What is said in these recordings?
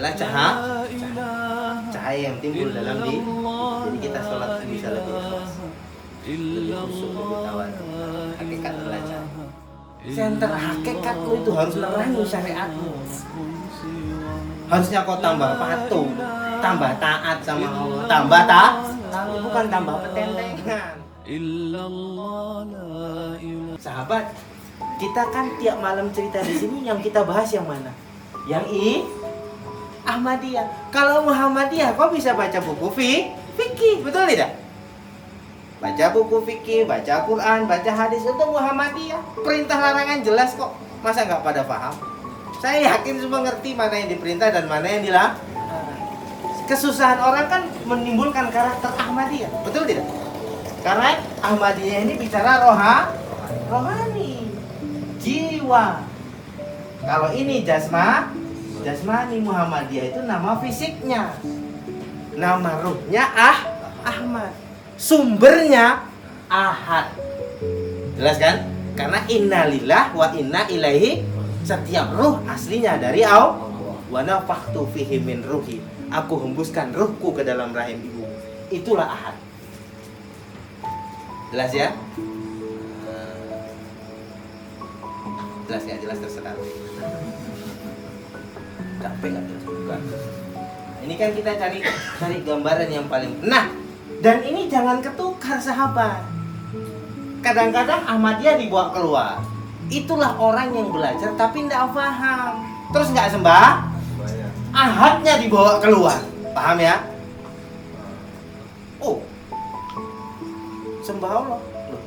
adalah cahaya yang timbul dalam diri. Jadi kita sholat bisa lebih ikhlas, lebih khusyuk, lebih tawadhu. Hakikat adalah cahaya. Center hakikatmu itu harus menerangi syariatmu. Harusnya kau tambah patuh, tambah taat sama Allah, tambah bukan tambah petentengan. Sahabat, kita kan tiap malam cerita di sini, yang kita bahas yang mana? Yang Ahmadiyah. Kalau Muhammadiyah, kau bisa baca buku fikih, betul tidak? Baca buku fikih, baca Quran, baca hadis. Untuk Muhammadiyah, perintah larangan jelas kok. Masa nggak pada paham? Saya yakin semua ngerti mana yang diperintah dan mana yang dilarang. Kesusahan orang kan menimbulkan karakter Ahmadiyah, betul tidak? Karena Ahmadiyah ini bicara rohani, jiwa. Kalau ini jasmani, Muhammadiyah itu nama fisiknya. Nama ruhnya Ahmad. Sumbernya Ahad. Jelas kan? Karena innalillah wa inna ilaihi. Setiap ruh aslinya dari Allah. Wa nafakhtu fihi min ruhi. Aku hembuskan ruhku ke dalam rahim ibu. Itulah Ahad. Jelas ya? Jelas ya? Jelas terserah. Capek nggak jelas? Bukan. Ini kan kita cari gambaran yang paling. Nah, dan ini jangan ketukar sahabat. Kadang-kadang Ahmadiyah dibawa keluar. Itulah orang yang belajar tapi tidak paham. Terus nggak sembah. Ahadnya dibawa keluar. Paham ya? Oh, sembah Allah. Loh,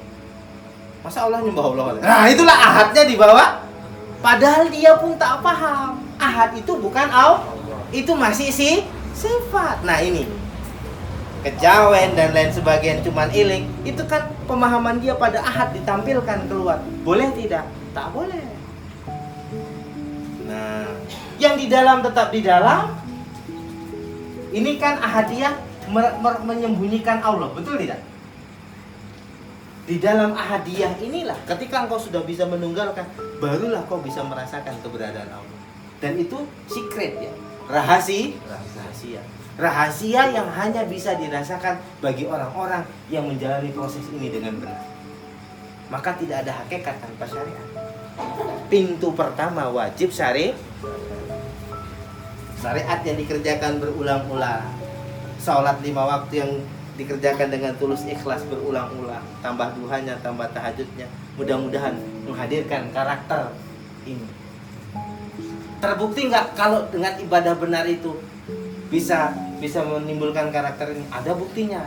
masa Allah nyembah Allah? Nah, itulah ahadnya dibawa. Padahal dia pun tak paham. Ahad itu bukan Allah. Itu masih sifat. Nah ini kejawen dan lain sebagainya cuman iling. Itu kan pemahaman dia pada ahad ditampilkan keluar. Boleh tidak? Tak boleh. Nah, yang di dalam tetap di dalam. Ini kan ahadiyah menyembunyikan Allah, betul tidak? Di dalam ahadiyah inilah ketika engkau sudah bisa menunggalkan, barulah kau bisa merasakan keberadaan Allah. Dan itu secret ya, rahasia yang hanya bisa dirasakan bagi orang-orang yang menjalani proses ini dengan benar. Maka tidak ada hakikat tanpa syariat. Pintu pertama wajib syariat yang dikerjakan berulang-ulang. Sholat 5 waktu yang dikerjakan dengan tulus ikhlas berulang-ulang. Tambah duhanya, tambah tahajudnya. Mudah-mudahan menghadirkan karakter ini. Terbukti nggak kalau dengan ibadah benar itu bisa menimbulkan karakter ini? Ada buktinya.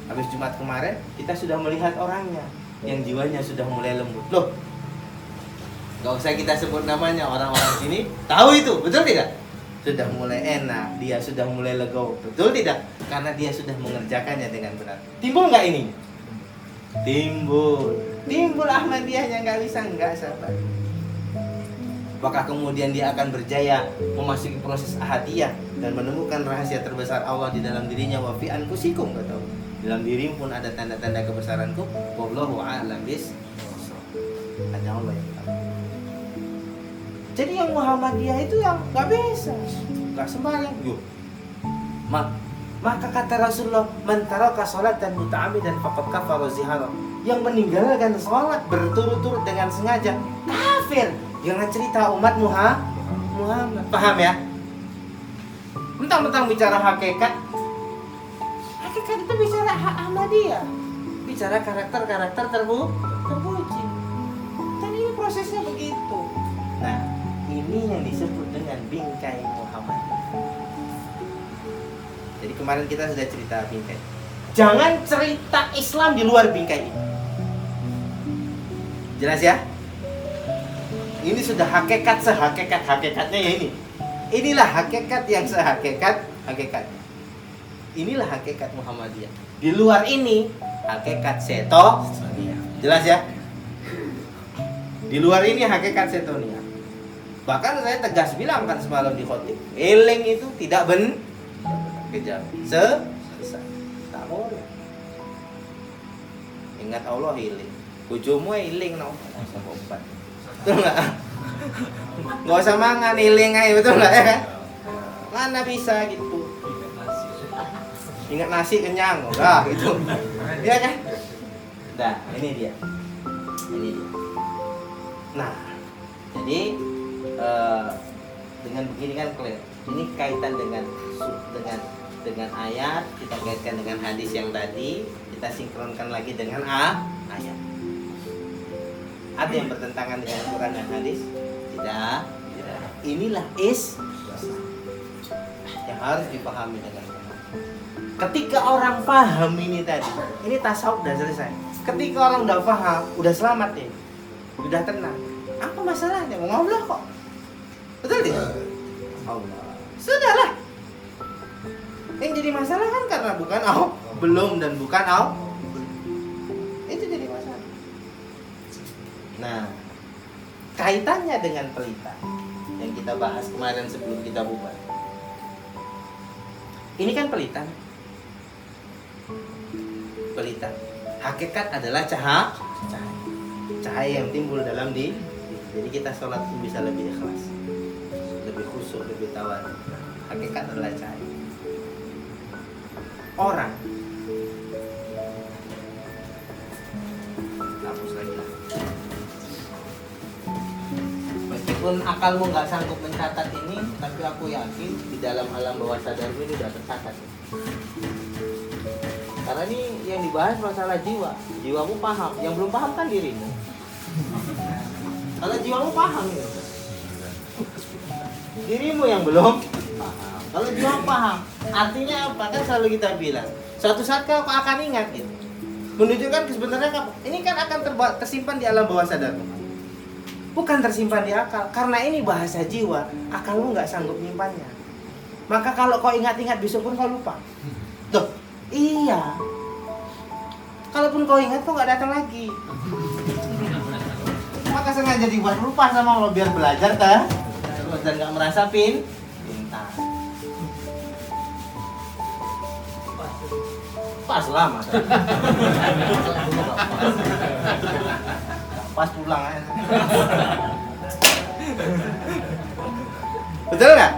Habis Jumat kemarin kita sudah melihat orangnya yang jiwanya sudah mulai lembut. Loh, nggak usah kita sebut namanya, orang-orang sini tahu itu, betul tidak? Sudah mulai enak, dia sudah mulai legowo, betul tidak? Karena dia sudah mengerjakannya dengan benar. Timbul nggak ini? Timbul Ahmadiyahnya nggak bisa nggak sahabat. Apakah kemudian dia akan berjaya memasuki proses ahadiyah dan menemukan rahasia terbesar Allah di dalam dirinya? Wa fi anfusikum, kata Allah. Dalam dirimu pun ada tanda-tanda kebesaranku. Wallahu a'lam bis-shawab. Hanya Allah yang tahu. Jadi yang Muhammadiyah itu yang nggak bisa, nggak sembahyang. Yuk. Maka kata Rasulullah, man taraka salatan muta'ammidan faqad kafara zihara. Yang meninggalkan salat berturut-turut dengan sengaja kafir. Jangan cerita umat Muhammad. Paham ya? Mentang-mentang bicara hakikat. Hakikat itu bicara Ahmadiyah. Bicara karakter-karakter terpuji. Dan ini prosesnya begitu. Nah, ini yang disebut dengan bingkai Muhammad. Jadi kemarin kita sudah cerita bingkai. Jangan cerita Islam di luar bingkai ini. Jelas ya? Ini sudah hakikat sehakikat-hakikatnya ya ini. Inilah hakikat yang sehakikat-hakikatnya. Inilah hakikat Muhammadiyah. Di luar ini hakikat setonia. Jelas ya? Di luar ini hakikat setonia. Bahkan saya tegas bilang kan semalam di khotib, eling itu tidak kejam. Selesai. Tak boleh. Ingat Allah eling. Kujumu eling no. Sama obat. Betul nggak? Nggak usah mangan, iling aja, betul nggak ya kan? Mana bisa gitu. Ingat nasi kenyang, udah gitu. Iya kan? Nah, ini dia. Nah, jadi dengan begini kan clear. Ini kaitan dengan ayat, kita kaitkan dengan hadis yang tadi, kita sinkronkan lagi dengan ayat. Ada yang bertentangan dengan Quran dan hadis? Tidak. Inilah yang harus dipahami dengan benar. Ketika orang paham ini tadi, ini tasawuf udah selesai. Ketika orang udah paham, udah selamat deh, udah tenang. Apa masalahnya? Mau Allah kok. Betul tidak? Allah. Sudahlah. Yang jadi masalah kan karena bukan belum dan bukan itu jadi masalah. Nah, kaitannya dengan pelita yang kita bahas kemarin sebelum kita bubar. Ini kan pelita. Hakikat adalah cahaya yang timbul dalam diri. Jadi kita sholat pun bisa lebih ikhlas, lebih khusyuk, lebih tawadhu. Hakikat adalah cahaya. Orang hapus lagi lah. Meskipun akalmu nggak sanggup mencatat ini, tapi aku yakin di dalam alam bawah sadarmu ini udah tercatat. Karena ini yang dibahas masalah jiwa. Jiwamu paham, yang belum paham kan dirimu. Kalau jiwamu paham ya. Dirimu yang belum paham. Kalau jiwamu paham, artinya apa? Kan selalu kita bilang, suatu saat kau akan ingat gitu. Menunjukkan sebenarnya ini kan akan tersimpan di alam bawah sadar. Bukan tersimpan di akal. Karena ini bahasa jiwa, akalmu nggak sanggup nyimpannya. Maka kalau kau ingat-ingat besok pun kau lupa. Tuh, iya. Kalaupun kau ingat, kau nggak datang lagi. Maka sengaja dibuat lupa sama Allah biar belajar kan, dan nggak merasa pintar. Pas lama. Pas pulang aja. Betul nggak?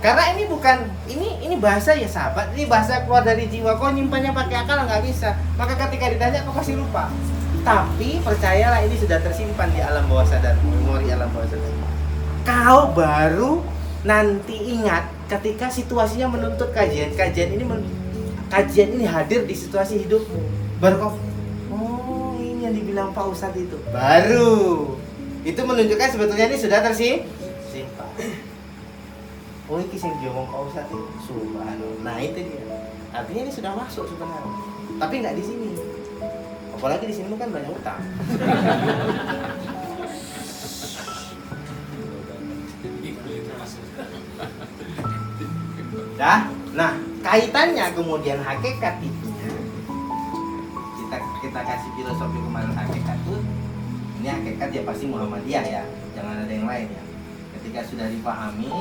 Karena ini bukan ini bahasa ya sahabat, ini bahasa keluar dari jiwa. Kau nyimpannya pakai akal nggak bisa. Maka ketika ditanya kau pasti lupa. Tapi percayalah ini sudah tersimpan di alam bawah sadar, memori alam bawah sadar. Kau baru nanti ingat ketika situasinya menuntut kajian ini hadir di situasi hidupmu. Baru kau, oh ini yang dibilang Pak Ustadz itu. Baru itu menunjukkan sebetulnya ini sudah tersimpan. Oh ini yang diomong Pak Ustadz itu. Subhanallah. Nah itu dia. Artinya ini sudah masuk sebenarnya. Tapi nggak di sini. Apalagi di sini kan banyak utang. Nah, kaitannya kemudian hakikat itu. Kita kasih filosofi kemarin hakikat itu. Ini hakikat ya pasti Muhammadiyah ya, jangan ada yang lain ya. Ketika sudah dipahami,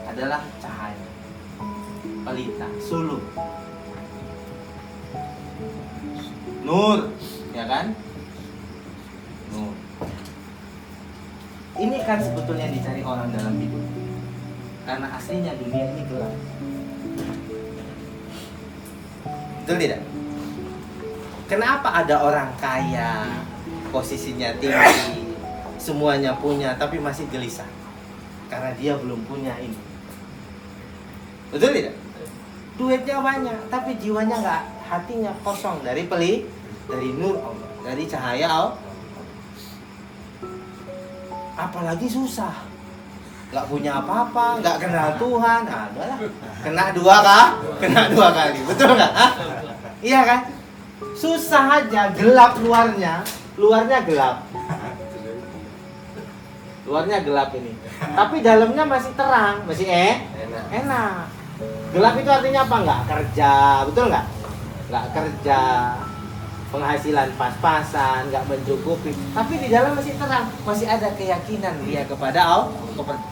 adalah cahaya, pelita, suluk. Nur, ya kan? Nur. Ini kan sebetulnya dicari orang dalam hidup. Karena aslinya dunia ini gelap. Betul tidak? Kenapa ada orang kaya, posisinya tinggi, semuanya punya, tapi masih gelisah? Karena dia belum punya ini. Betul tidak? Duitnya banyak, tapi jiwanya enggak, hatinya kosong dari nur Allah, dari cahaya Allah. Apalagi susah, nggak punya apa-apa, nggak kenal Tuhan, adalah kena dua kali, betul nggak? Iya kan? Susah aja, gelap luarnya gelap, luarnya gelap ini, tapi dalamnya masih terang, masih enak. Gelap itu artinya apa? Nggak kerja, betul nggak? Nggak kerja, penghasilan pas-pasan, nggak mencukupi, tapi di dalam masih terang, masih ada keyakinan dia kepada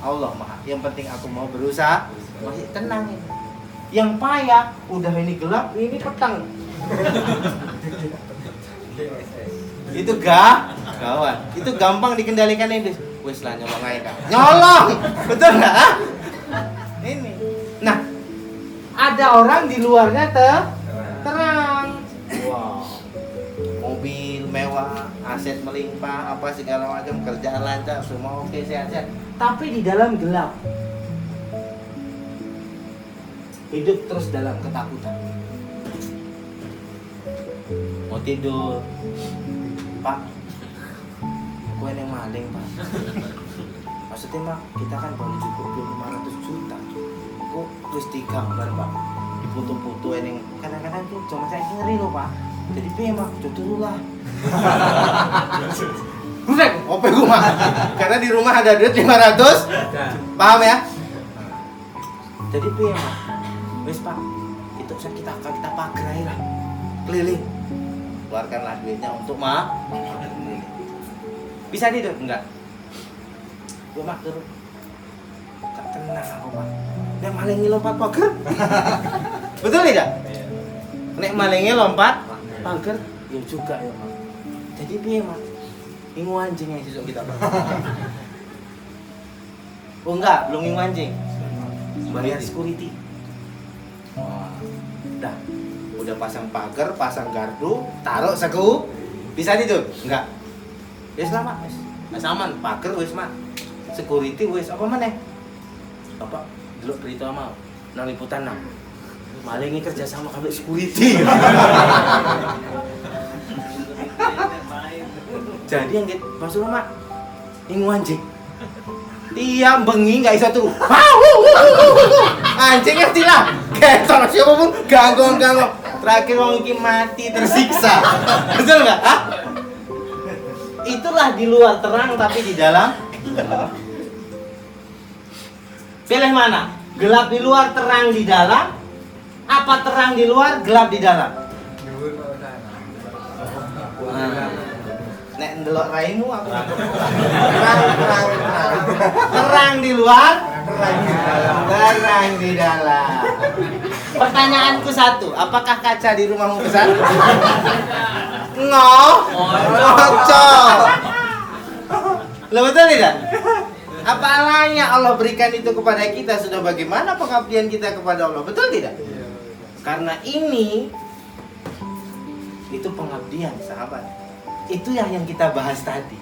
Allah Maha. Yang penting aku mau berusaha, masih tenang ini. Yang payah, udah ini gelap, ini petang. Itu gawat. Itu gampang dikendalikan iblis. Wis lah nyolong aja Kak. Nyolong! Betul nggak? Ini. Nah, ada orang di luarnya terang. Wow. Mobil mewah, aset melimpah, apa segala macam, kerjaan lancar, semua oke, sehat-sehat. Tapi di dalam gelap. Hidup terus dalam ketakutan. Mau tidur, Pak, aku yang maling Pak. Maksudnya Mak, kita kan baru cukup 500 juta. Kok terus digambar Pak, diputu-putu yang kadang-kadang tuh cuma saya ngeri loh Pak. Jadi piye Mak, jodoh lah. Buset, ope gue Mak. Karena di rumah ada duit 500. Paham ya? Jadi piye Mak? Wes Pak, itu kita pagerai lah. Keliling. Keluarkanlah duitnya untuk Mak. Bisa tidur? Enggak. Gue Mak turun. Gak tenang aku Mak. Nek malingi lompat pagar. Betul tidak? Nek malingi lompat pagar, ya juga ya Mak. Jadi piye Mak? Ingu anjing yang sesuk kita Pak. Oh enggak, belum ingu anjing. Bayar security. Wah. Dah. Udah pasang pagar, pasang gardu, taruh saku, bisa tidur? Enggak. Ya selamat, wes. Mas aman, pagar wes Mak. Security wes apa maneh? Bapak delok berita mau nang liputan nang. Malingi kerja sama kami security. Jadi yang gitu, maksud Mak, ingu anjing. Tiap bengi nggak bisa turu. Anjingnya tidak. Ketor siapapun ganggu. Terakhir wong iki mati tersiksa. Betul nggak? Hah? Itulah di luar terang tapi di dalam gelap. Pilih mana? Gelap di luar, terang di dalam. Apa terang di luar, gelap di dalam? Nek ndelok raimu aku terang. Terang di luar, terang di dalam. Pertanyaanku satu, apakah kaca di rumahmu besar? Ngocok. Lo betul tidak? Apa alanya Allah berikan itu kepada kita, sudah bagaimana pengabdian kita kepada Allah? Betul tidak? Karena ini itu pengabdian sahabat. Itu yang kita bahas tadi.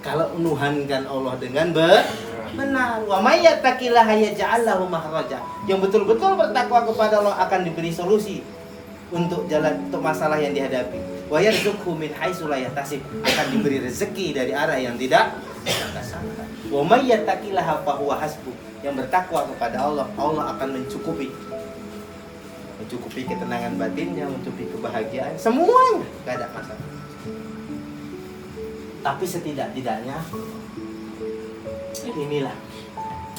Kalau menuhankan Allah dengan benar, wa may yattaqillaha yaj'al lahu makhraja. Yang betul-betul bertakwa kepada Allah akan diberi solusi untuk masalah yang dihadapi. Wa yarzuqhu min haitsu la yahtasib, akan diberi rezeki dari arah yang tidak sangka. Wa may yattaqillaha fa huwa hasbuh. Yang bertakwa kepada Allah, Allah akan mencukupi ketenangan batinnya, mencukupi kebahagiaan, semuanya, gak ada masalah. Tapi setidak-tidaknya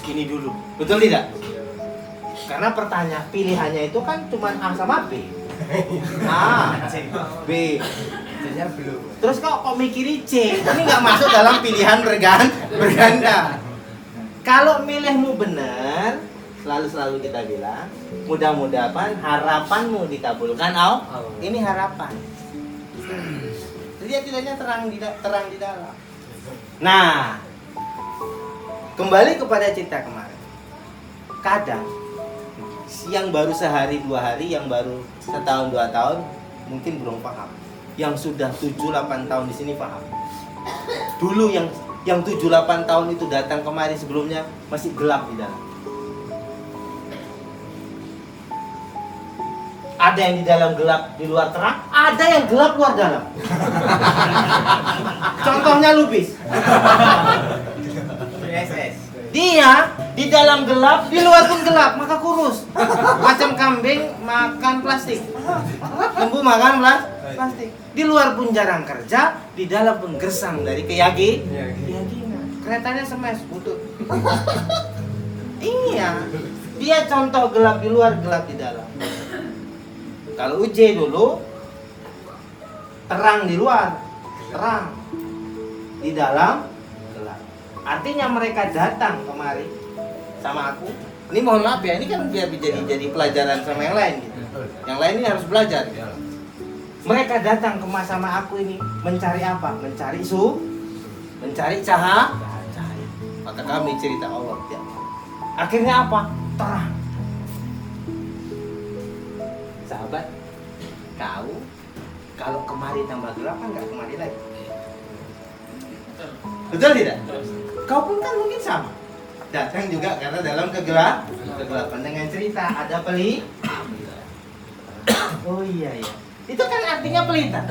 ini dulu, betul tidak? Karena pertanyaan pilihannya itu kan cuma A sama B. A, B. Terus kok mikiri C? Ini nggak masuk dalam pilihan berganda. Kalau milihmu benar, selalu kita bilang, mudah-mudahan harapanmu dikabulkan. Ini harapan. Dia tidaknya terang di dalam. Nah, kembali kepada cerita kemarin. Kadang yang baru sehari 2 hari, yang baru setahun 2 tahun mungkin belum paham. Yang sudah 7-8 tahun di sini paham. Dulu yang 7-8 tahun itu datang kemari sebelumnya masih gelap di dalam. Ada yang di dalam gelap, di luar terang. Ada yang gelap luar dalam. Contohnya Lubis. Dia di dalam gelap, di luar pun gelap, maka kurus. Macam kambing makan plastik. Lembu makan plastik. Di luar pun jarang kerja, di dalam pun gersang dari keyakinan. Keretanya semes, butut. Iya. Dia contoh gelap di luar, gelap di dalam. Kalau UJ dulu terang di luar, terang di dalam, gelap. Artinya mereka datang kemari sama aku. Ini mohon maaf ya, ini kan biar jadi pelajaran sama yang lain gitu. Yang lain ini harus belajar. Mereka datang sama aku ini mencari apa? Mencari cahaya. Maka kami cerita Allah tiap malam. Akhirnya apa? Terang. Sahabat, kau kalau kemari tambah gelap kan nggak kemari lagi. Betul tidak? Kau pun kan mungkin sama. Datang juga karena dalam kegelapan dengan cerita ada oh iya ya. Itu kan artinya pelita.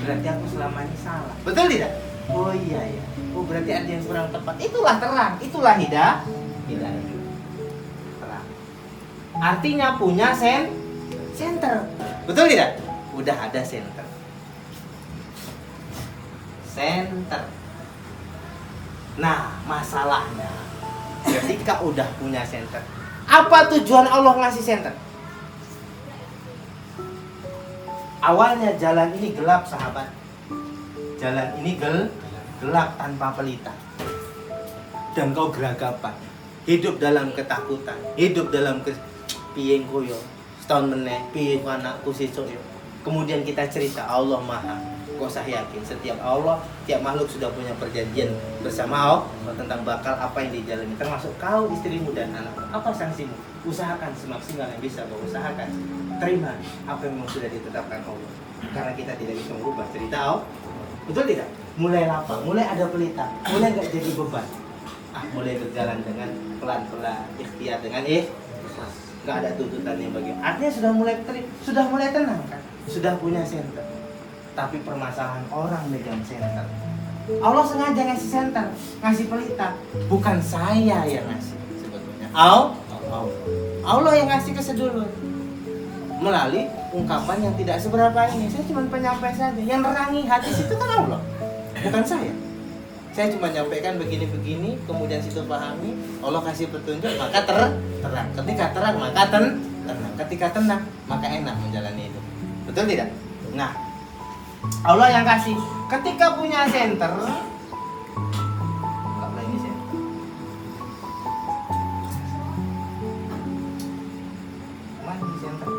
Berarti aku selama ini salah. Betul tidak? Oh iya ya. Oh berarti ada yang kurang tepat. Itulah terang, itulah hidayah. Terang. Artinya punya center. Betul tidak? Udah ada center. Nah, masalahnya ketika udah punya center, apa tujuan Allah ngasih center? Awalnya jalan ini gelap, sahabat. Jalan ini gelap tanpa pelita. Dan kau geragapan, hidup dalam ketakutan, hidup dalam piye koyo, setahun meneh, piye anakku sesuk yo. Kemudian kita cerita Allah Maha. Kau sah yakin setiap makhluk sudah punya perjanjian bersama Allah tentang bakal apa yang dijalani, termasuk kau, istrimu dan anakmu. Apa sanksimu? Usahakan semaksimal yang bisa kau usahakan. Terima apa yang sudah ditetapkan Allah. Karena kita tidak bisa merubah cerita Allah. Betul tidak? Mulai lapang, mulai ada pelita, mulai nggak jadi beban. Mulai berjalan dengan pelan-pelan, ikhtiar dengan nggak ada tuntutan yang bagian. Artinya sudah mulai tenang kan? Sudah punya center. Tapi permasalahan orang megang center. Allah sengaja ngasih center, ngasih pelita. Bukan saya yang ngasih sebetulnya. Allah yang ngasih kesedulur. Melalui ungkapan yang tidak seberapa ini. Saya cuma penyampai saja. Yang nerangi hati situ kan Allah, bukan saya. Saya cuma nyampaikan begini-begini, kemudian situ pahami, Allah kasih petunjuk, maka terang. Ketika terang, maka tenang. Ketika tenang, maka enak menjalani itu. Betul tidak? Nah, Allah yang kasih. Ketika punya center, nggak boleh ini center. Mana ini center?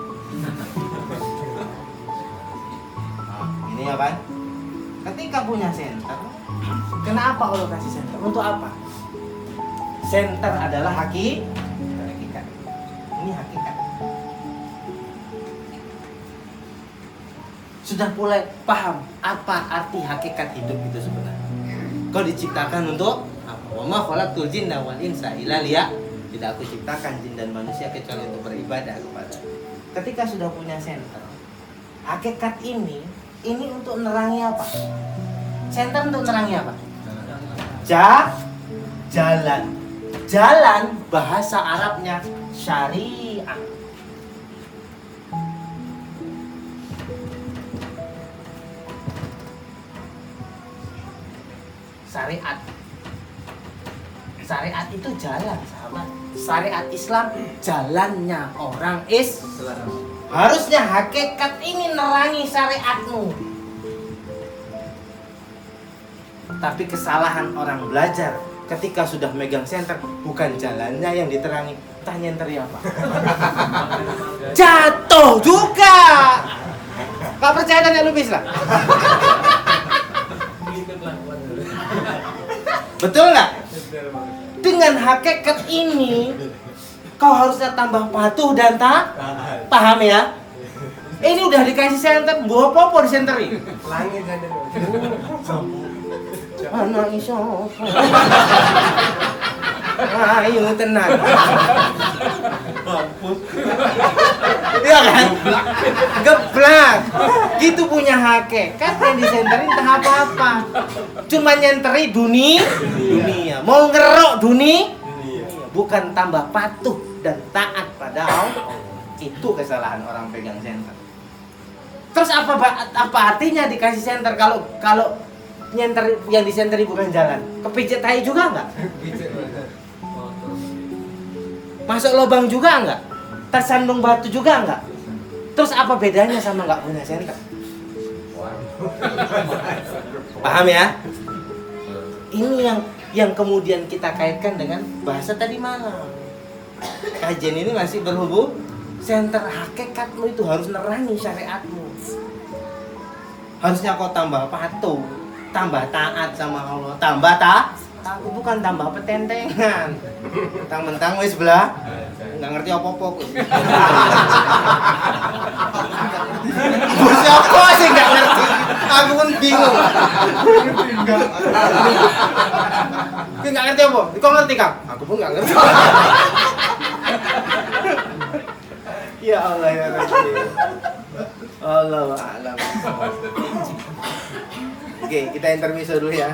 Ini ya kan? Ketika punya center, kenapa Allah kasih center? Untuk apa? Center adalah hakikat. Ini hakikat. Sudah mulai paham apa arti hakikat hidup itu sebenarnya. Kau diciptakan untuk apa? Wa ma khalaqtul jinna wal insa illa tidak aku ciptakan jin dan manusia kecuali untuk beribadah kepada. Ketika sudah punya center, hakikat ini untuk nerangi apa? Center untuk nerangi apa? Jalan. Jalan bahasa Arabnya syariah. Syariat itu jalan, sahabat. Syariat Islam jalannya orang Islam. Harusnya hakikat ini nerangi syariatmu. Tapi kesalahan orang belajar ketika sudah megang center, bukan jalannya yang diterangi, entah nyenteri apa. Jatuh juga. Kau percaya tanya lu bisa? Betul nggak? Dengan hakikat ini, kau harusnya tambah patuh dan paham ya. Ini udah dikasih center, bawa popo di senteri. Langit ada. Anak iso. Ayo tenang. Iya kan? Geblak. Gitu punya hakikat yang disenterin entah apa-apa. Cuma nyenteri dunia. Mau ngerok dunia. Bukan tambah patuh dan taat pada Allah. Itu kesalahan orang pegang center. Terus apa artinya dikasih center kalau nyenter yang disenteri bukan jalan? Kepijat tai juga enggak? Masuk lubang juga enggak? Tersandung batu juga enggak? Terus apa bedanya sama enggak punya center? Paham ya? Ini yang kemudian kita kaitkan dengan bahasa tadi malam. Kajian ini masih berhubung center hakikatmu itu harus nerangi syariatmu. Harusnya kau tambah patuh, tambah taat sama Allah, tambah Aku bukan tambah petentengan. Mentang-mentang wis belah. Enggak ngerti apa-apa kok. Siapa sih enggak ngerti? Aku pun bingung. Kau enggak ngerti apa? Kau ngerti, Kang? Aku pun enggak ngerti. Ya Allah ya Rabbi. Allah alam. Oke, kita intermezzo dulu ya.